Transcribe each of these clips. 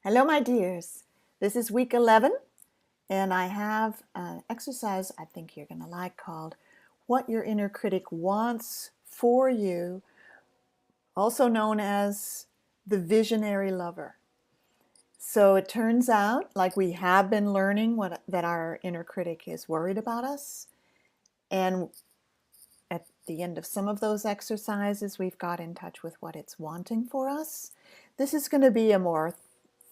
Hello, my dears. This is week 11, and I have an exercise I think you're going to like called What Your Inner Critic Wants for You, also known as the Visionary Lover. So it turns out, like we have been learning, that our inner critic is worried about us. And at the end of some of those exercises, we've got in touch with what it's wanting for us. This is going to be a more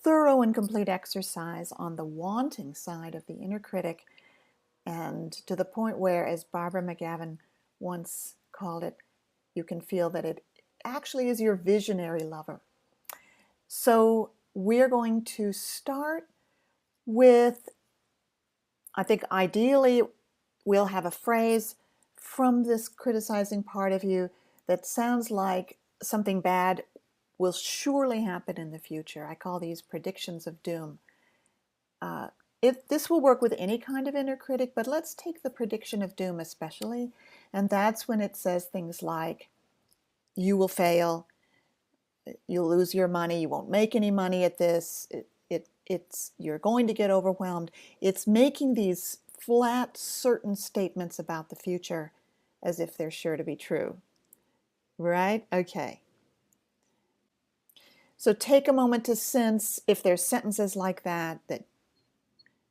thorough and complete exercise on the wanting side of the inner critic, and to the point where, as Barbara McGavin once called it, you can feel that it actually is your visionary lover. So we're going to start with, I think ideally we'll have a phrase from this criticizing part of you that sounds like something bad will surely happen in the future. I call these predictions of doom. This will work with any kind of inner critic, but let's take the prediction of doom especially, and that's when it says things like, you will fail, you'll lose your money, you won't make any money at this, you're going to get overwhelmed. It's making these flat, certain statements about the future as if they're sure to be true, right? Okay. So take a moment to sense if there's sentences like that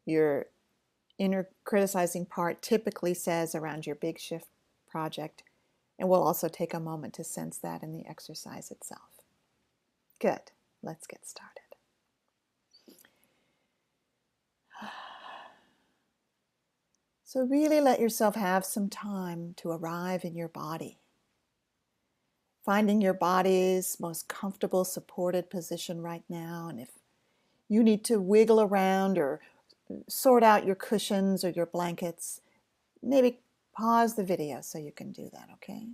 your inner criticizing part typically says around your big shift project. And we'll also take a moment to sense that in the exercise itself. Good. Let's get started. So really let yourself have some time to arrive in your body. Finding your body's most comfortable, supported position right now. And if you need to wiggle around or sort out your cushions or your blankets, maybe pause the video so you can do that, okay?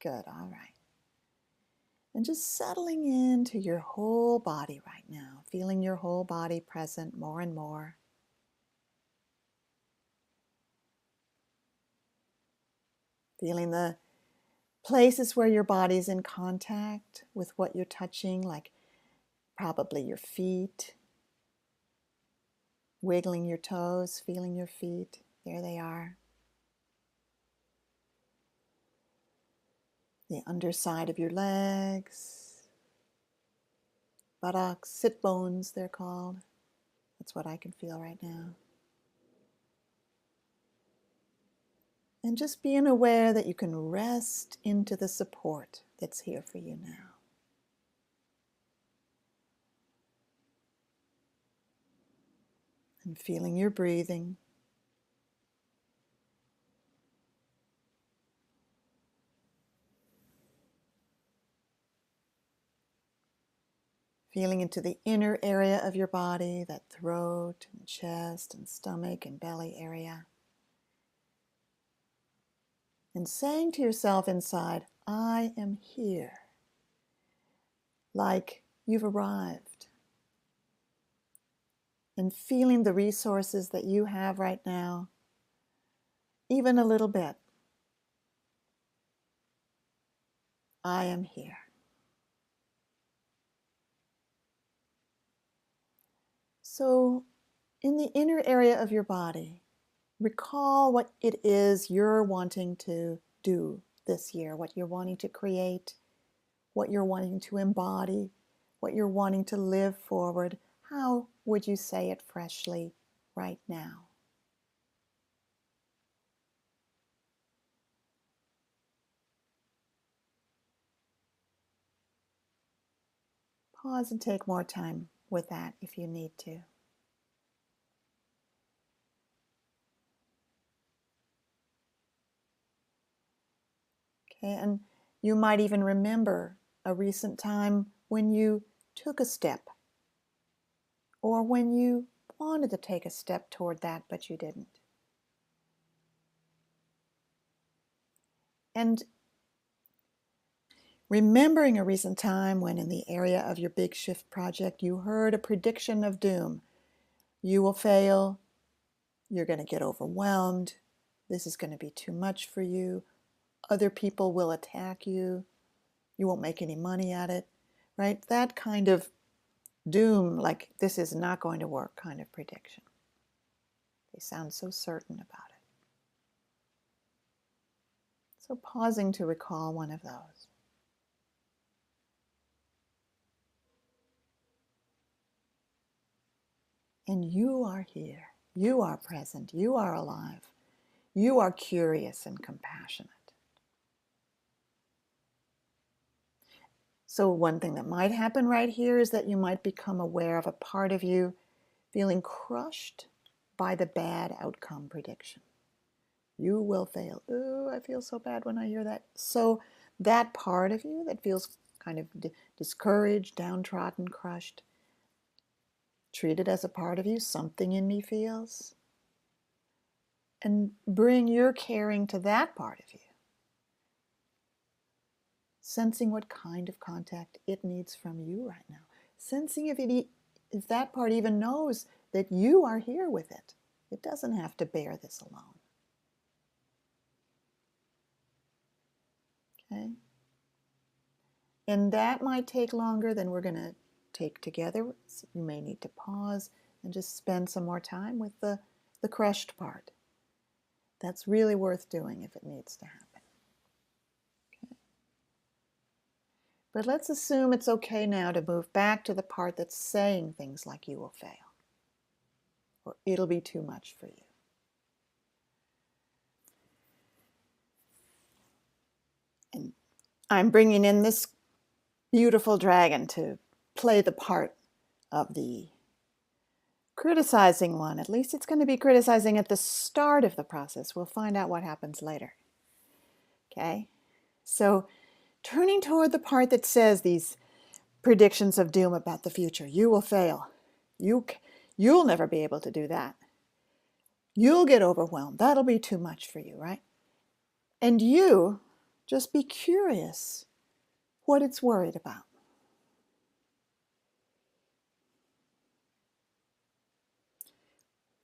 Good, all right. And just settling into your whole body right now, feeling your whole body present more and more. Feeling the places where your body's in contact with what you're touching, like probably your feet. Wiggling your toes, feeling your feet. There they are. The underside of your legs. Buttocks, sit bones, they're called. That's what I can feel right now. And just being aware that you can rest into the support that's here for you now. And feeling your breathing. Feeling into the inner area of your body, that throat and chest and stomach and belly area. And saying to yourself inside, I am here. Like you've arrived. And feeling the resources that you have right now, even a little bit. I am here. So, in the inner area of your body, recall what it is you're wanting to do this year, what you're wanting to create, what you're wanting to embody, what you're wanting to live forward. How would you say it freshly right now? Pause and take more time with that if you need to. Okay, and you might even remember a recent time when you took a step, or when you wanted to take a step toward that, but you didn't. And remembering a recent time when in the area of your big shift project, you heard a prediction of doom. You will fail. You're going to get overwhelmed. This is going to be too much for you. Other people will attack you. You won't make any money at it. right? That kind of doom, like this is not going to work kind of prediction. They sound so certain about it. So pausing to recall one of those. And you are here. You are present. You are alive. You are curious and compassionate. So one thing that might happen right here is that you might become aware of a part of you feeling crushed by the bad outcome prediction. You will fail. Ooh, I feel so bad when I hear that. So that part of you that feels kind of discouraged, downtrodden, crushed, treat it as a part of you. Something in me feels. And bring your caring to that part of you. Sensing what kind of contact it needs from you right now. Sensing if that part even knows that you are here with it. It doesn't have to bear this alone. Okay? And that might take longer than we're going to take together. So you may need to pause and just spend some more time with the crushed part. That's really worth doing if it needs to happen. Okay. But let's assume it's okay now to move back to the part that's saying things like you will fail, or it'll be too much for you. And I'm bringing in this beautiful dragon to play the part of the criticizing one. At least it's going to be criticizing at the start of the process. We'll find out what happens later. Okay? So turning toward the part that says these predictions of doom about the future. You will fail. You'll never be able to do that. You'll get overwhelmed. That'll be too much for you, right? And you just be curious what it's worried about.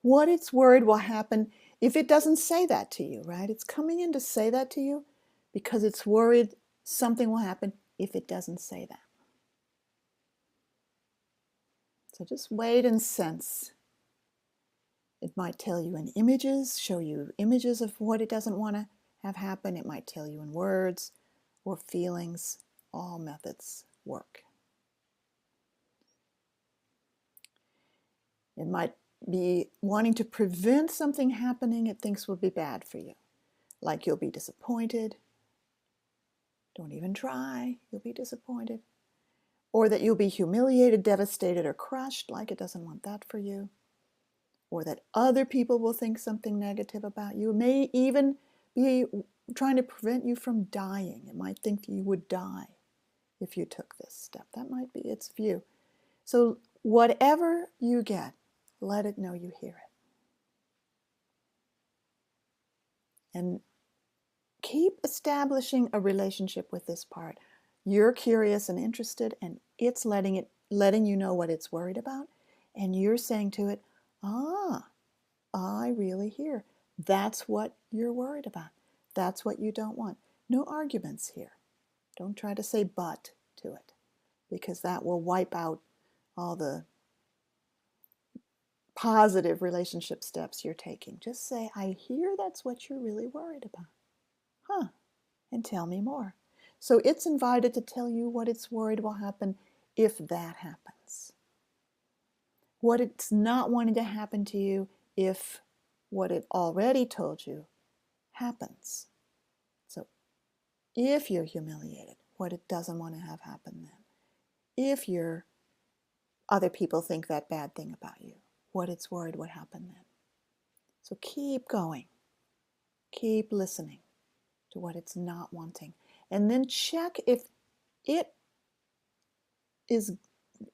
What it's worried will happen if it doesn't say that to you, right? It's coming in to say that to you because it's worried something will happen if it doesn't say that. So just wait and sense. It might tell you in images, show you images of what it doesn't want to have happen. It might tell you in words or feelings. All methods work. It might be wanting to prevent something happening it thinks will be bad for you. Like you'll be disappointed. Don't even try. You'll be disappointed. Or that you'll be humiliated, devastated, or crushed, like it doesn't want that for you. Or that other people will think something negative about you. It may even be trying to prevent you from dying. It might think you would die if you took this step. That might be its view. So whatever you get, let it know you hear it. And keep establishing a relationship with this part. You're curious and interested, and it's letting you know what it's worried about, and you're saying to it, I really hear. That's what you're worried about. That's what you don't want. No arguments here. Don't try to say but to it, because that will wipe out all the positive relationship steps you're taking. Just say, I hear that's what you're really worried about. And tell me more. So it's invited to tell you what it's worried will happen if that happens. What it's not wanting to happen to you if what it already told you happens. So if you're humiliated, what it doesn't want to have happen then. If other people think that bad thing about you, what it's worried would happen then. So keep going. Keep listening to what it's not wanting. And then check if it is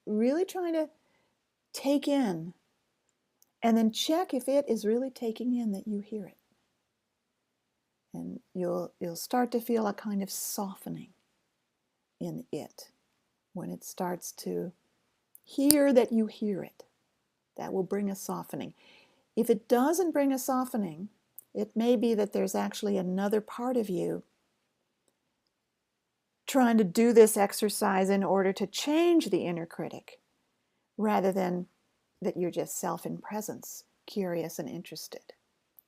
really trying to take in, and then check if it is really taking in that you hear it. And you'll start to feel a kind of softening in it when it starts to hear that you hear it. That will bring a softening. If it doesn't bring a softening, it may be that there's actually another part of you trying to do this exercise in order to change the inner critic, rather than that you're just self in presence, curious and interested.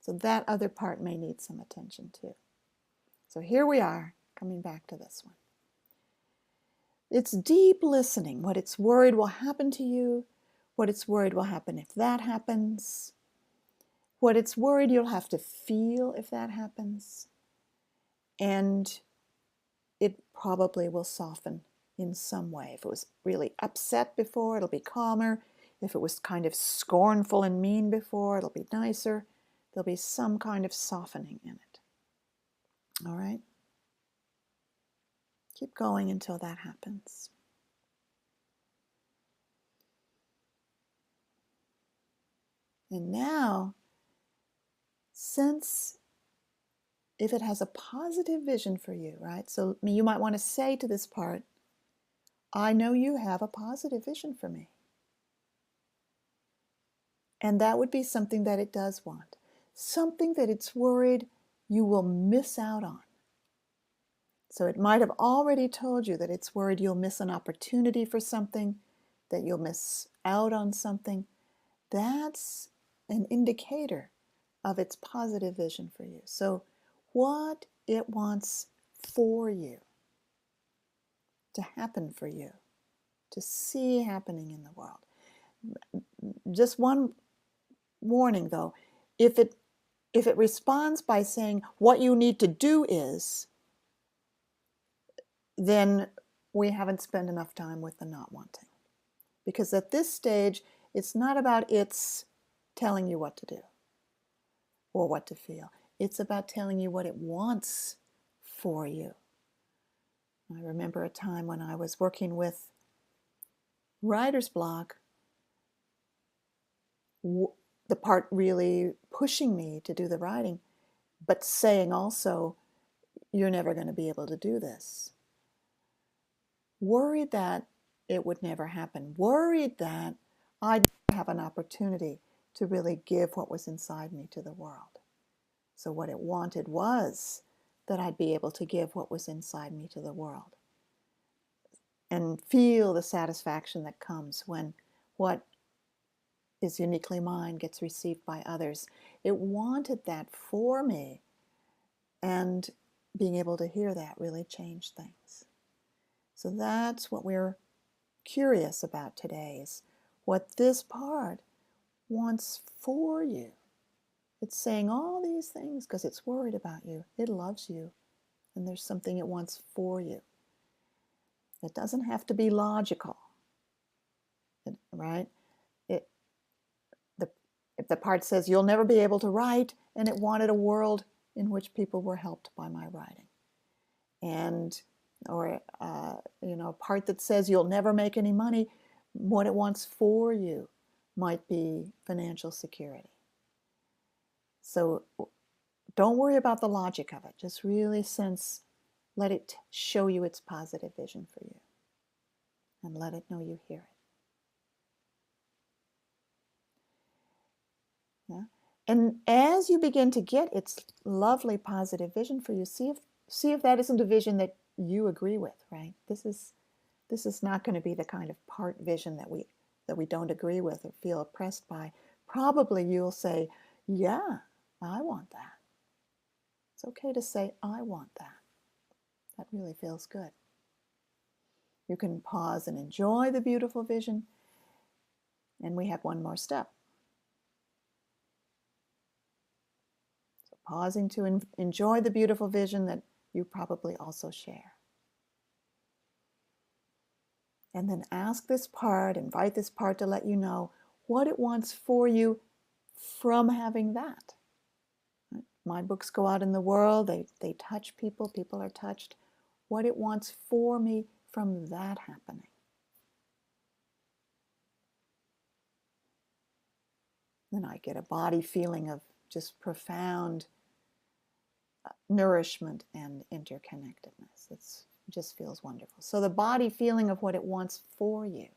So that other part may need some attention too. So here we are, coming back to this one. It's deep listening. What it's worried will happen to you, what it's worried will happen if that happens, what it's worried you'll have to feel if that happens, and it probably will soften in some way. If it was really upset before, it'll be calmer. If it was kind of scornful and mean before, it'll be nicer. There'll be some kind of softening in it. All right? Keep going until that happens. And now, sense if it has a positive vision for you, right? So you might want to say to this part, I know you have a positive vision for me. And that would be something that it does want. Something that it's worried you will miss out on. So it might have already told you that it's worried you'll miss an opportunity for something, that you'll miss out on something. That's an indicator of its positive vision for you. So what it wants for you, to happen for you, to see happening in the world. Just one warning though, if it responds by saying what you need to do is, then we haven't spent enough time with the not wanting. Because at this stage, it's not about its telling you what to do or what to feel. It's about telling you what it wants for you. I remember a time when I was working with writer's block, the part really pushing me to do the writing, but saying also, you're never going to be able to do this. Worried that it would never happen. Worried that I'd have an opportunity to really give what was inside me to the world. So what it wanted was that I'd be able to give what was inside me to the world and feel the satisfaction that comes when what is uniquely mine gets received by others. It wanted that for me, and being able to hear that really changed things. So that's what we're curious about today, is what this part wants for you. It's saying all these things because it's worried about you. It loves you, and there's something it wants for you. It doesn't have to be logical, right? If the part says you'll never be able to write, and it wanted a world in which people were helped by my writing, and or a part that says you'll never make any money, what it wants for you might be financial security. So don't worry about the logic of it. Just really let it show you its positive vision for you, and let it know you hear it. Yeah? And as you begin to get its lovely positive vision for you, see if that isn't a vision that you agree with, right? This is not going to be the kind of part vision that we don't agree with or feel oppressed by. Probably you'll say, yeah, I want that. It's okay to say, I want that. That really feels good. You can pause and enjoy the beautiful vision. And we have one more step. So pausing to enjoy the beautiful vision that you probably also share. And then invite this part to let you know what it wants for you from having that. My books go out in the world, they touch people, people are touched. What it wants for me from that happening. Then I get a body feeling of just profound nourishment and interconnectedness. It just feels wonderful. So the body feeling of what it wants for you,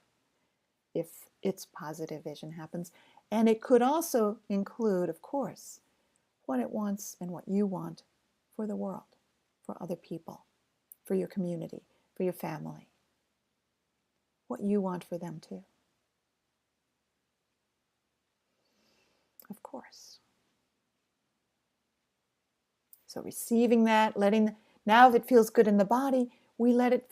if its positive vision happens. And it could also include, of course, what it wants and what you want for the world, for other people, for your community, for your family, what you want for them too. Of course. So receiving that, now if it feels good in the body, we let it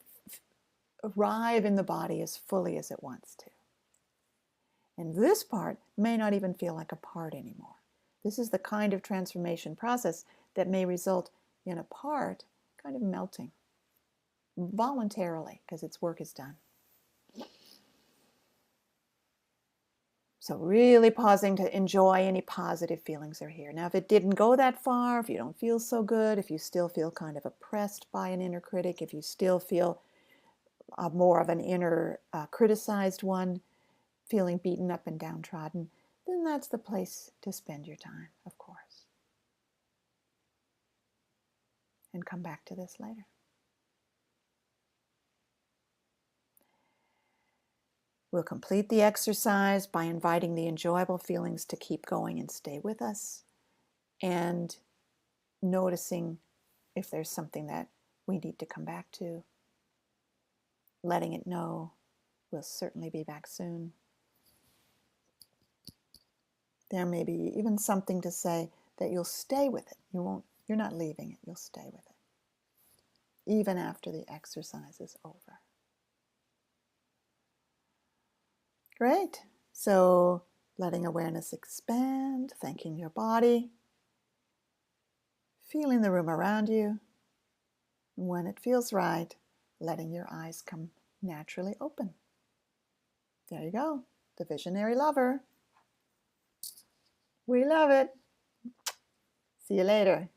arrive in the body as fully as it wants to. And this part may not even feel like a part anymore. This is the kind of transformation process that may result in a part kind of melting voluntarily because its work is done. So really pausing to enjoy any positive feelings are here. Now, if it didn't go that far, if you don't feel so good, if you still feel kind of oppressed by an inner critic, if you still feel more of an inner criticized one, feeling beaten up and downtrodden, then that's the place to spend your time, of course. And come back to this later. We'll complete the exercise by inviting the enjoyable feelings to keep going and stay with us, and noticing if there's something that we need to come back to, letting it know we'll certainly be back soon. There may be even something to say that you'll stay with it. You're not leaving it, you'll stay with it, even after the exercise is over. Great. So letting awareness expand, thanking your body, feeling the room around you. When it feels right, letting your eyes come naturally open. There you go, the visionary lover. We love it. See you later.